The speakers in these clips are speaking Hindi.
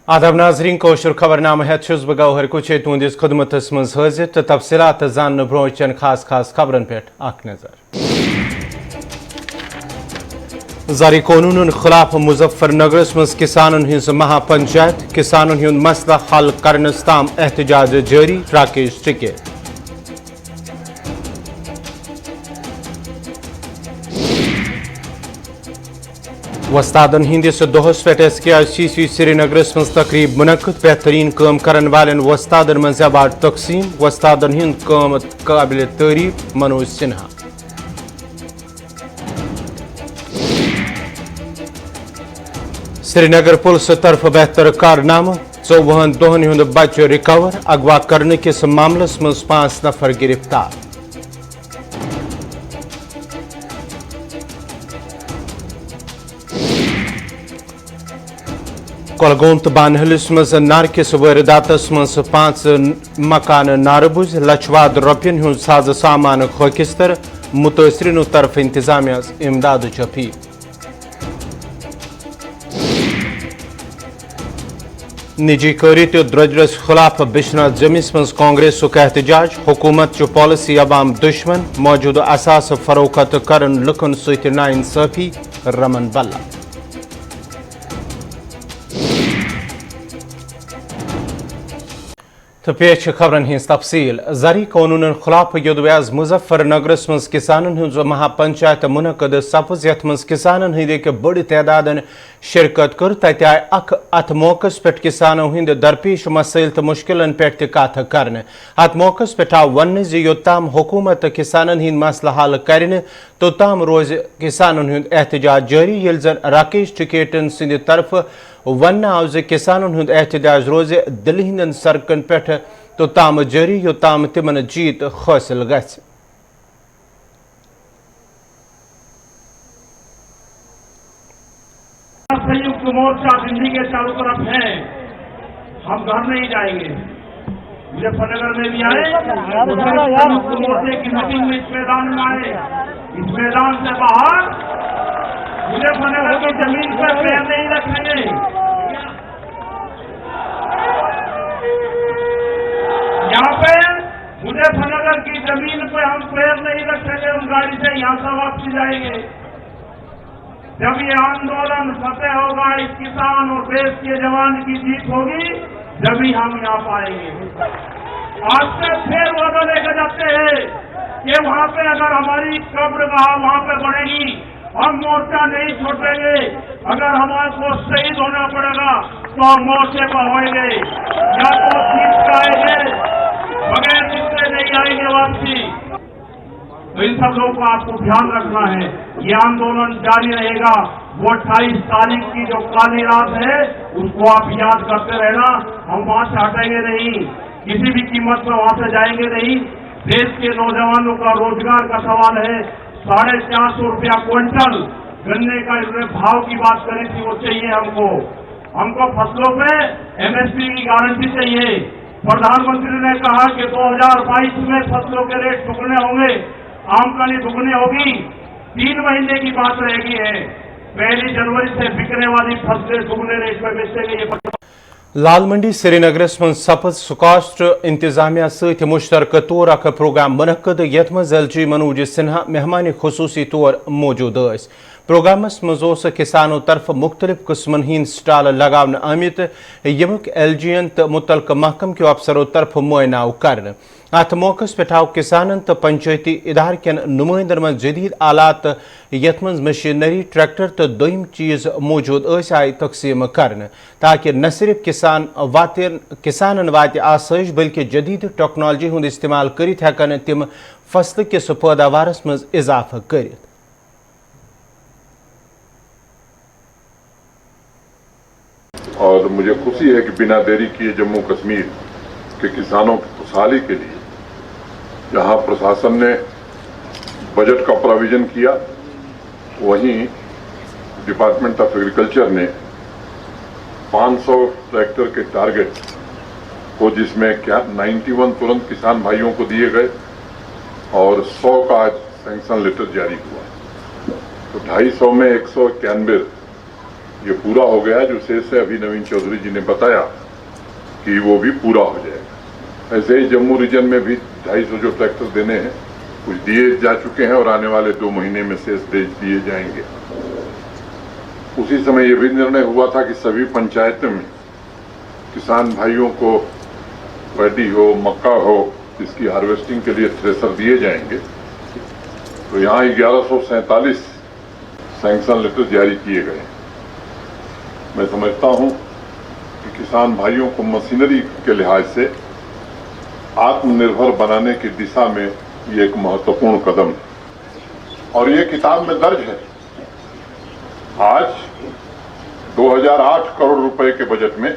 आदाब नाजरीन कोशर खबरनामा हेत बह गौहर कुछ तुंदिस खुदमतस मज हाजिर तो तफसीलात जान ब्रो चन खास खास खबरन पे नजर। जारी कानून खिलाफ मुजफ्फरनगरस मज किसानन हिंस महापंचायत किसानन हुंद मसला हल करनस ताम एहतजाज जारी राकेश टिके। वस्तादन हिंदिस दोहस पे SKCC श्रीनगरस मज तकरीब मुनक़द बेहतरीन काम करन वालन वस्तादन मज अवार्ड तकसीम वस्तादन हिंद काम काबिल तारीफ मनोज सिन्हा। श्रीनगर पुलिस तरफ बेहतर कारनामा 54 दोहन हुंद बच्चो रिकवर अगवा करने किस मामलस मज 5 नफर गिरफ्तार। कोलगोम तो बानहलिस मज नारकिस वारदातस मज 5 मकान नारबुज लछवाद रुपयन हुंद साज सामान खोकिस्तर मुतासरीन तरफ इंतजामिया इमदाद अपील। निजी कारी तो द्रजरस खिलाफ बिश्नाथ जमिस मज कांग्रेस एहतजाज हुकूमत पॉलिसी अवाम दुश्मन मौजूदा असास फरोख्त करन लुकन सत नाइंसाफी रमन बल्ला। तो पेश खबरन हिंस तफसील जारी कानून खिलाफ युद्ध मुजफ्फरनगरस मज किसानन हुंद महापंचायत मुनक़द सपज यथ मज किसानन हंद बड़ तादादन शिरकत कर तत आय अथ मौकस पे किसानों हंद दरपेश मसैल तो मुश्किलन पे कथ कर अत मौकस पे आव वन योताम हुकूमत किसानन हंद मसला हल कर तोताम रोज किसानन हंद एहतजाज जारी ये जन राकेश टिकेटन सिंद तरफ वन आव ज किसानन हंद एहतजाज रोज दिल्ली हंदन सड़कन पे तोताम जारी योताम तिमन जीत हासिल गछ। संयुक्त मोर्चा दिल्ली के चारों तरफ है, हम घर नहीं जाएंगे। मुजफ्फरनगर में भी आए, संयुक्त मोर्चे की मीटिंग में इस मैदान में आए, इस मैदान से बाहर मुजफ्फरनगर की जमीन पर पैर नहीं रखेंगे। यहाँ पे मुजफ्फरनगर की जमीन पे हम पैर नहीं रखेंगे, हम गाड़ी से यहाँ से वापसी जाएंगे। जब ये आंदोलन फतेह होगा, इस किसान और देश के जवान की जीत होगी, जब हम यहाँ पाएंगे। आज से फिर वादा लेकर जाते हैं कि वहाँ पे अगर हमारी कब्रगाह वहाँ पे बढ़ेगी, हम मोर्चा नहीं छोड़ेंगे। अगर हमारे को शहीद होना पड़ेगा तो हम मोर्चे पर होंगे, या तो जीत पाएंगे, बगैर जीते नहीं आएंगे वापसी। तो इन सब लोगों को आपको ध्यान रखना है, ये आंदोलन जारी रहेगा। वो 28 तारीख की जो काली रात है उसको आप याद करते रहना। हम वहां से हटेंगे नहीं, किसी भी कीमत पर वहां से जाएंगे नहीं। देश के नौजवानों का रोजगार का सवाल है। 450 रुपया क्विंटल गन्ने का भाव की बात करी थी, वो चाहिए हमको फसलों पे MSP की गारंटी चाहिए। प्रधानमंत्री ने कहा कि 2022 में फसलों के रेट दुगने होंगे, आमदनी दुगनी होगी। 3 महीने की बात रहेगी है, 1 जनवरी से बिकने वाली फसलें दुगने रेट में बेचेंगे। लाल मंडी श्रीनगरस मज सपज सुकास्ट्र इंतजामिया सत मुश्तरक तौर अख प्रोग्राम मुनक़द यथ मज LG मनोज सिन्हा मेहमान खुसूसी तौर मौजूद। प्रोग्रामस मज किसानों तरफ मुख्तलिफ किस्मन हिंद स्टाल लगावन आमित यमुक LGन तो मुतलक महकम के अफसरों तरफ मुआयना कर। अत मौकस पे आव किसानन तो पंचायती इदार केन नुमाइंदन में जदीद आलात यथ मज मशीनरी ट्रैक्टर तो दोम चीज मौजूद आय तकसीम कर, ताकि न सिर्फ किसानन वात आसाइश बल्कि जदीद टेक्नोलॉजी हुंद इस्तेमाल करित हेकन तिम फसल किस पैदावारस मज इजाफा कर। और मुझे खुशी है कि बिना देरी किए जम्मू कश्मीर के किसानों की खुशहाली के लिए जहां प्रशासन ने बजट का प्रोविजन किया, वहीं डिपार्टमेंट ऑफ एग्रीकल्चर ने 500 ट्रैक्टर के टारगेट को, जिसमें 91 तुरंत किसान भाइयों को दिए गए और 100 का आज सैंक्शन लेटर जारी हुआ। तो 250 में 191 ये पूरा हो गया, जो शेष है अभी नवीन चौधरी जी ने बताया कि वो भी पूरा हो जाएगा। ऐसे ही जम्मू रीजन में भी 250 जो ट्रैक्टर देने हैं कुछ दिए जा चुके हैं और आने वाले 2 महीने में शेष दे दिए जाएंगे। उसी समय ये भी निर्णय हुआ था कि सभी पंचायतों में किसान भाइयों को पैडी हो, मक्का हो, इसकी हार्वेस्टिंग के लिए थ्रेसर दिए जाएंगे। तो यहाँ 1147 सैंक्शन लेटर जारी किए गए। मैं समझता हूँ कि किसान भाइयों को मशीनरी के लिहाज से आत्मनिर्भर बनाने की दिशा में ये एक महत्वपूर्ण कदम है और ये किताब में दर्ज है। आज 2008 करोड़ रुपए के बजट में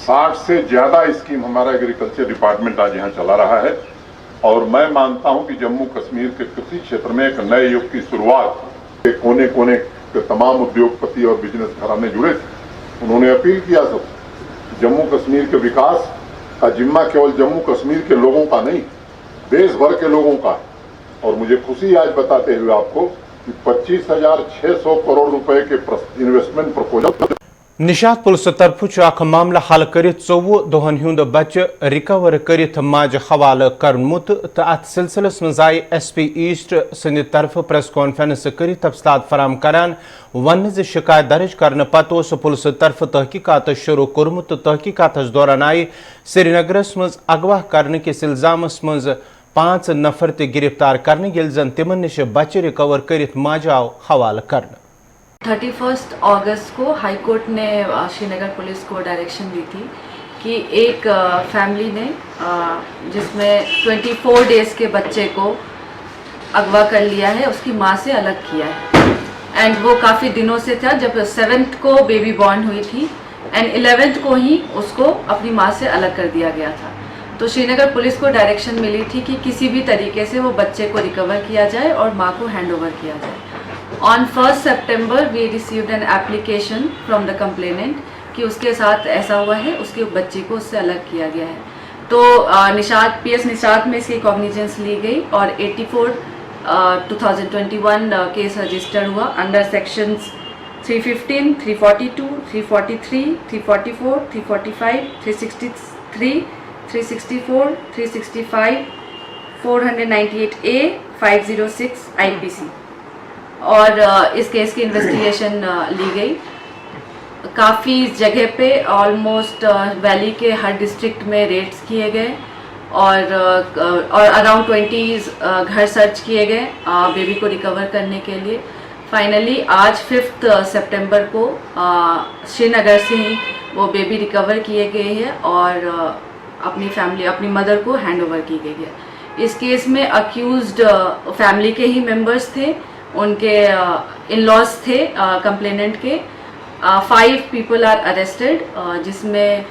60 से ज्यादा स्कीम हमारा एग्रीकल्चर डिपार्टमेंट आज यहाँ चला रहा है और मैं मानता हूँ कि जम्मू कश्मीर के कृषि क्षेत्र में एक नए युग की शुरुआत के कोने कोने के तमाम उद्योगपति और बिजनेस घराने जुड़े थे। उन्होंने अपील किया सबसे, जम्मू कश्मीर के विकास का जिम्मा केवल जम्मू कश्मीर के लोगों का नहीं, देश भर के लोगों का है। और मुझे खुशी आज बताते हुए आपको कि 25,600 करोड़ रुपए के इन्वेस्टमेंट प्रपोजल निशात पुलिस तरफ अख मामला हल कर 24 दोहन हुंद बच्चे रिकवर कर माज हवाल करमुत तो अत सिलसिलस मज आई SP ईस्ट सद तरफ प्रेस कॉन्फ्रेंस कर तफसलात फराम करान वन शिकायत दर्ज करने पत पुलिस तरफ तहकीकात शुरू कर्मुत। तहकीकात दौरान आई श्रीनगरस मज अगवा करने किस इल्जामस मज 5 नफर ते गिरफ्तार करने यल जन तिमन निश बच्चे रिकवर कर माज आव हवाल करने। 31 अगस्त को हाई कोर्ट ने श्रीनगर पुलिस को डायरेक्शन दी थी कि एक फैमिली ने जिसमें 24 डेज के बच्चे को अगवा कर लिया है, उसकी माँ से अलग किया है एंड वो काफ़ी दिनों से था। जब 7th को बेबी बॉर्न हुई थी एंड 11th को ही उसको अपनी माँ से अलग कर दिया गया था। तो श्रीनगर पुलिस को डायरेक्शन मिली थी कि किसी भी तरीके से वो बच्चे को रिकवर किया जाए और माँ को हैंड ओवर किया जाए। On 1st September we received an application from the complainant कि उसके साथ ऐसा हुआ है, उसके बच्ची को उससे अलग किया गया है। तो PS निशात में इसकी कॉग्निजेंस ली गई और 84 2021 केस रजिस्टर हुआ अंडर सेक्शंस 315, 342, 343, 344, 345, 363, 364, 365, 498A, 506 IPC और इस केस की इन्वेस्टिगेशन ली गई। काफ़ी जगह पे ऑलमोस्ट वैली के हर डिस्ट्रिक्ट में रेड्स किए गए और अराउंड 20 घर सर्च किए गए बेबी को रिकवर करने के लिए। फाइनली आज 5 सितंबर को श्रीनगर से ही वो बेबी रिकवर किए गए हैं और अपनी मदर को हैंड ओवर की गई है। इस केस में अक्यूज्ड फैमिली के ही मेंबर्स थे, उनके इन-लॉज थे कंप्लेनेंट के। 5 पीपल आर अरेस्टेड जिसमें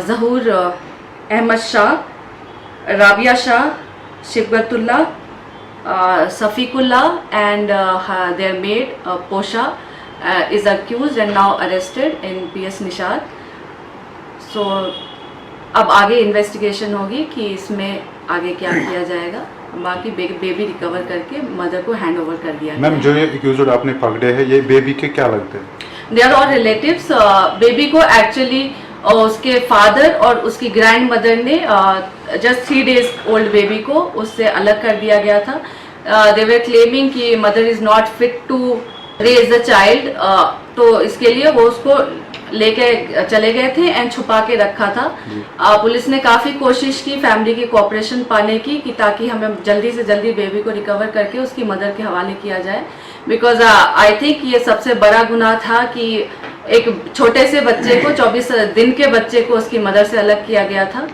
Zahoor Ahmad Shah, Rabia Shah, Shibgatullah, Safiqullah and their maid Posha is accused and now arrested in PS Nishat. So अब आगे इन्वेस्टिगेशन होगी कि इसमें आगे क्या किया जाएगा। बाकी बेबी रिकवर करके मदर को हैंड ओवर कर दिया। मैम जो ये एक्यूज्ड आपने पकड़े हैं ये बेबी के क्या लगते हैं? They are all relatives. Baby को एक्चुअली उसके फादर और उसकी ग्रैंड मदर ने जस्ट 3 डेज ओल्ड बेबी को उससे अलग कर दिया गया था। दे वर क्लेमिंग कि mother is not fit to raise the child, तो इसके लिए वो उसको लेके चले गए थे एंड छुपा के रखा था। पुलिस ने काफ़ी कोशिश की फैमिली की कोऑपरेशन पाने की कि ताकि हमें जल्दी से जल्दी बेबी को रिकवर करके उसकी मदर के हवाले किया जाए। बिकॉज आई थिंक ये सबसे बड़ा गुनाह था कि एक छोटे से बच्चे को 24 दिन के बच्चे को उसकी मदर से अलग किया गया था।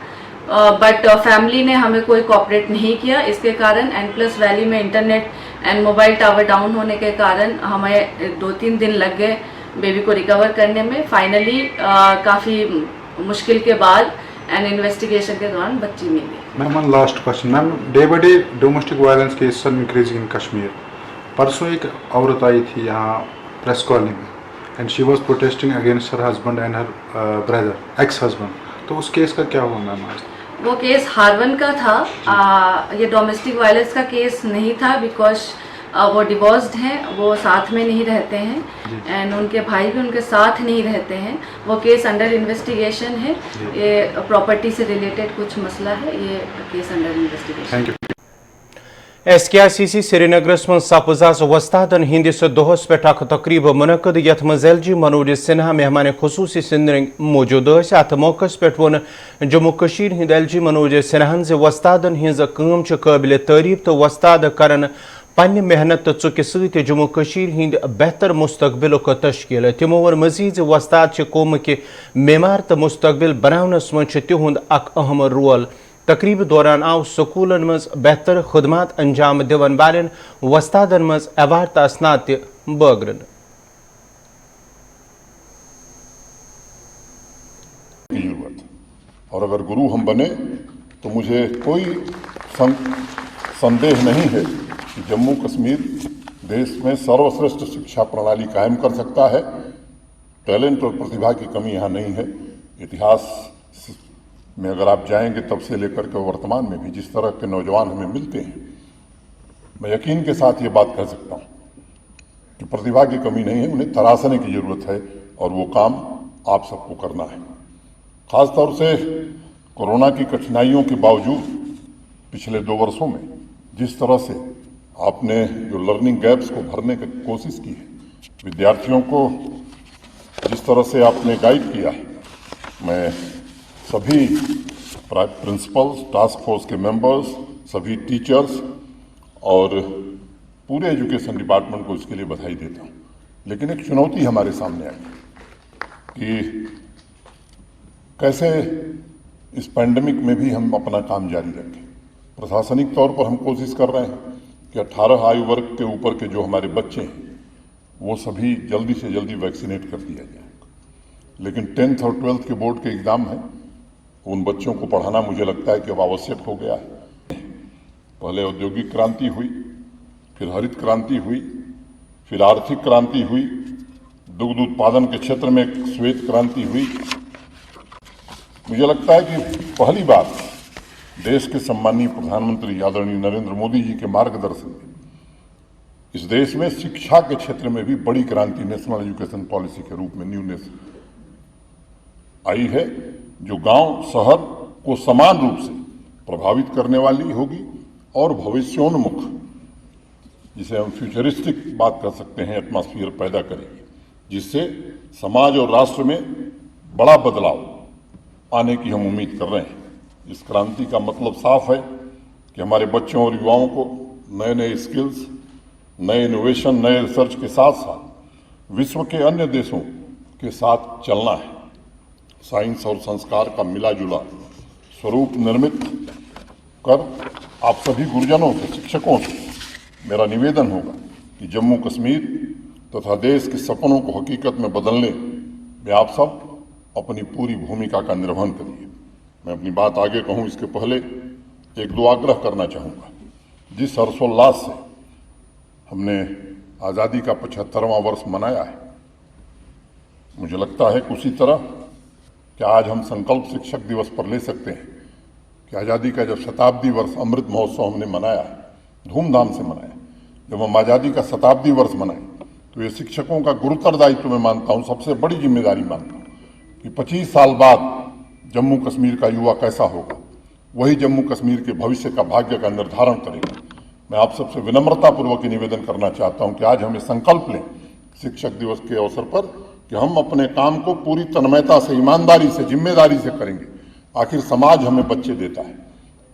बट फैमिली ने हमें कोई कोऑपरेट नहीं किया इसके कारण एंड प्लस वैली में internet and mobile tower down होने के कारण हमें 2-3 दिन लग गए बेबी को रिकवर करने में। फाइनली काफ़ी मुश्किल के बाद एंड इन्वेस्टिगेशन के दौरान बच्ची मिली। Ma'am one last question ma'am, day by day domestic violence cases are increasing in Kashmir. परसों एक औरत आई थी यहाँ प्रेस कॉलोनी में and she was protesting against her husband and her brother ex husband, तो उस केस का क्या हुआ मैम आज? वो केस हारवन का था। ये डोमेस्टिक वायलेंस का केस नहीं था बिकॉज वो डिवोर्स्ड हैं, वो साथ में नहीं रहते हैं एंड उनके भाई भी उनके साथ नहीं रहते हैं। वो केस अंडर इन्वेस्टिगेशन है, ये प्रॉपर्टी से रिलेटेड कुछ मसला है, ये case under investigation. Thank you. SKICC श्रीनगरस मं सपज आज वस्तादन हिंदिस दोहस पे तकरीब मुनक़द यथ मं LG मनोज सिन्हा मेहमान खुसूसी सिंदरिंग मौजूद अत मौकस पे वो जम्मू कशीर हिंद LG मनोज सिन्हान ज वस्तादन हिंज काम काबिल तारीफ तो वस्ताद करन पन्ने मेहनत तो चुके सत जम्मू कशीर हिंद बेहतर मुस्तकबिलुक तश्कील। तिमो वो मजीद वस्ताद कौम के मेमार तो मुस्तकबिल बनावनस मं तिहुंद अक अहम रोल। तकरीब दौरान आव स्कूलन मज बेहतर खुदमात अंजाम दिवन वालन वस्तादन मज एवार्ड तसनात बगरन। और अगर गुरु हम बने तो मुझे कोई संदेह नहीं है कि जम्मू कश्मीर देश में सर्वश्रेष्ठ शिक्षा प्रणाली कायम कर सकता है। टैलेंट और प्रतिभा की कमी यहाँ नहीं है। इतिहास में अगर आप जाएंगे तब से लेकर के वर्तमान में भी जिस तरह के नौजवान हमें मिलते हैं, मैं यकीन के साथ ये बात कह सकता हूँ कि प्रतिभा की कमी नहीं है, उन्हें तराशने की जरूरत है और वो काम आप सबको करना है। खासतौर से कोरोना की कठिनाइयों के बावजूद पिछले 2 वर्षों में जिस तरह से आपने जो लर्निंग गैप्स को भरने की कोशिश की है, विद्यार्थियों को जिस तरह से आपने गाइड किया है, मैं सभी प्रिंसिपल्स, टास्क फोर्स के मेंबर्स, सभी टीचर्स और पूरे एजुकेशन डिपार्टमेंट को इसके लिए बधाई देता हूँ। लेकिन एक चुनौती हमारे सामने आई कि कैसे इस पैंडेमिक में भी हम अपना काम जारी रखें। प्रशासनिक तौर पर हम कोशिश कर रहे हैं कि 18 आयु वर्ग के ऊपर के जो हमारे बच्चे हैं वो सभी जल्दी से जल्दी वैक्सीनेट कर दिया जाए। लेकिन 10th और 12th के बोर्ड के एग्ज़ाम हैं, उन बच्चों को पढ़ाना मुझे लगता है कि अब आवश्यक हो गया है। पहले औद्योगिक क्रांति हुई, फिर हरित क्रांति हुई, फिर आर्थिक क्रांति हुई, दुग्ध उत्पादन के क्षेत्र में श्वेत क्रांति हुई। मुझे लगता है कि पहली बार देश के सम्मानीय प्रधानमंत्री आदरणीय नरेंद्र मोदी जी के मार्गदर्शन में इस देश में शिक्षा के क्षेत्र में भी बड़ी क्रांति नेशनल एजुकेशन पॉलिसी के रूप में न्यूनेस आई है, जो गांव शहर को समान रूप से प्रभावित करने वाली होगी और भविष्योन्मुख, जिसे हम फ्यूचरिस्टिक बात कर सकते हैं, एटमॉस्फेयर पैदा करेगी, जिससे समाज और राष्ट्र में बड़ा बदलाव आने की हम उम्मीद कर रहे हैं। इस क्रांति का मतलब साफ है कि हमारे बच्चों और युवाओं को नए नए स्किल्स, नए इनोवेशन, नए रिसर्च के साथ साथ विश्व के अन्य देशों के साथ चलना है। साइंस और संस्कार का मिला जुला स्वरूप निर्मित कर आप सभी गुरुजनों से, शिक्षकों से मेरा निवेदन होगा कि जम्मू कश्मीर तथा देश के सपनों को हकीकत में बदलने में आप सब अपनी पूरी भूमिका का निर्वहन करिए। मैं अपनी बात आगे कहूँ इसके पहले 1-2 आग्रह करना चाहूँगा। जिस हर्षोल्लास से हमने आज़ादी का 75वां वर्ष मनाया है, मुझे लगता है कि उसी तरह कि आज हम संकल्प शिक्षक दिवस पर ले सकते हैं कि आज़ादी का जब शताब्दी वर्ष अमृत महोत्सव हमने मनाया है, धूमधाम से मनाया, जब हम आज़ादी का शताब्दी वर्ष मनाएं तो ये शिक्षकों का गुरुतर दायित्व मैं मानता हूँ, सबसे बड़ी जिम्मेदारी मानता हूँ कि 25 साल बाद जम्मू कश्मीर का युवा कैसा होगा, वही जम्मू कश्मीर के भविष्य का भाग्य का निर्धारण करेगा। मैं आप सबसे विनम्रतापूर्वक निवेदन करना चाहता हूं कि आज हमें संकल्प लें शिक्षक दिवस के अवसर पर कि हम अपने काम को पूरी तन्मयता से, ईमानदारी से, जिम्मेदारी से करेंगे। आखिर समाज हमें बच्चे देता है,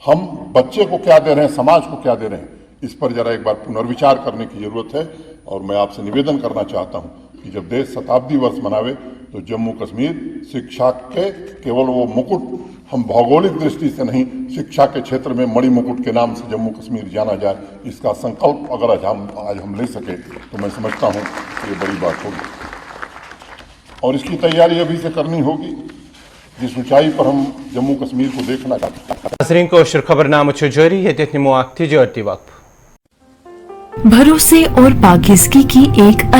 हम बच्चे को क्या दे रहे हैं, समाज को क्या दे रहे हैं, इस पर जरा एक बार पुनर्विचार करने की जरूरत है। और मैं आपसे निवेदन करना चाहता हूं कि जब देश शताब्दी वर्ष मनावे तो जम्मू कश्मीर शिक्षा के केवल वो मुकुट, हम भौगोलिक दृष्टि से नहीं, शिक्षा के क्षेत्र में मणि मुकुट के नाम से जम्मू कश्मीर जाना जाए, इसका संकल्प अगर आज हम ले सके तो मैं समझता हूं कि ये बड़ी बात होगी। और इसकी तैयारी अभी से करनी होगी जिस ऊंचाई पर हम जम्मू कश्मीर को देखना चाहते हैं। नाज़रीन कोशिश खबरनामा जारी है, तिजरती वक्त। भरोसे और पाकीज़गी की एक